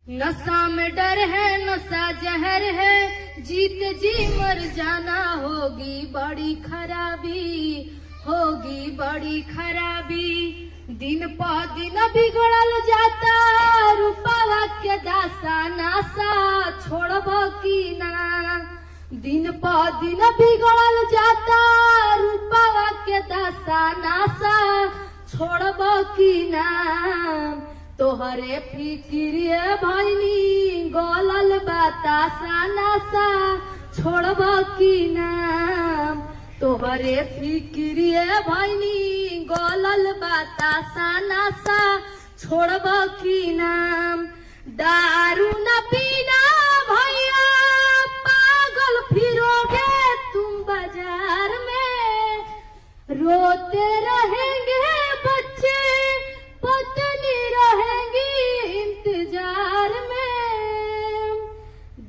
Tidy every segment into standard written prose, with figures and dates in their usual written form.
नशा में डर है, नशा जहर है, जीत जी मर जाना, होगी बड़ी खराबी, होगी बड़ी खराबी। दिन प दिन बिगड़ल जाता, रूपवा के दासा, नासा छोड़ब की ना। दिन प दिन बिगड़ल जाता, रूपवा के दासा, नासा छोड़ब की ना। तोहरे फिक्रिए भइनी गलल बतासा, नासा छोड़ब की नाम। तोहरे फिक्रिए भइनी गलल बतासा, नासा छोड़ब की नाम। दारू न पीना भैया, पागल फिरोगे तुम बाजार में। रोते रहेंगे बच्चे, पत्नी रहेंगी इंतजार में।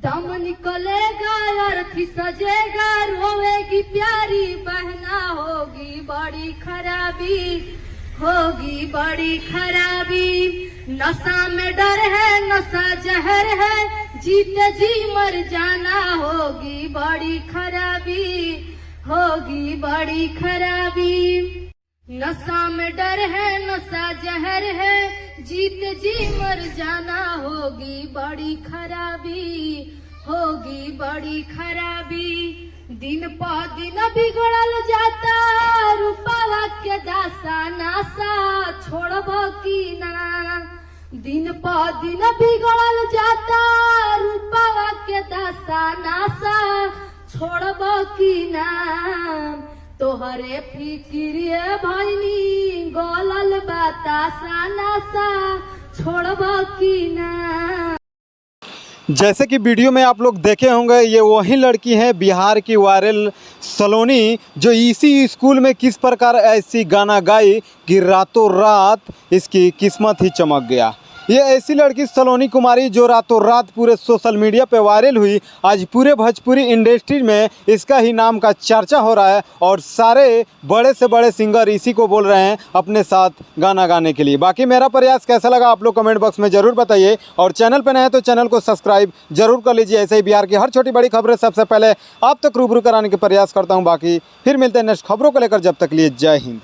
दम निकलेगा अर्थी सजेगा, रोएगी प्यारी बहना, होगी बड़ी खराबी, होगी बड़ी खराबी। नशा में डर है, नशा जहर है, जीते जी मर जाना, होगी बड़ी खराबी, होगी बड़ी खराबी। नशा में डर है, नशा जहर है, जीत जी मर जाना, होगी बड़ी खराबी, होगी बड़ी खराबी। दिन प दिन बिगड़ल जाता, रूपवा के दासा, नासा छोड़ब की ना। दिन प दिन बिगड़ल जाता, रूपवा के दासा, नासा छोड़ब की ना। तोहरे फिक्रिए भइनी गलल बतासा, नासा छोड़ब की ना। जैसे कि वीडियो में आप लोग देखे होंगे, ये वही लड़की है बिहार की वायरल सलोनी, जो इसी स्कूल में किस प्रकार ऐसी गाना गाई कि रातों रात इसकी किस्मत ही चमक गया। ये ऐसी लड़की सलोनी कुमारी जो रातों रात पूरे सोशल मीडिया पे वायरल हुई। आज पूरे भोजपुरी इंडस्ट्री में इसका ही नाम का चर्चा हो रहा है और सारे बड़े से बड़े सिंगर इसी को बोल रहे हैं अपने साथ गाना गाने के लिए। बाकी मेरा प्रयास कैसा लगा आप लोग कमेंट बॉक्स में ज़रूर बताइए, और चैनल पर नए हैं तो चैनल को सब्सक्राइब जरूर कर लीजिए। ऐसे ही बिहार की हर छोटी बड़ी खबरें सबसे पहले आप तक रूबरू कराने के प्रयास करता हूँ। बाकी फिर मिलते हैं नेक्स्ट खबरों को लेकर, जब तक लिए जय हिंद।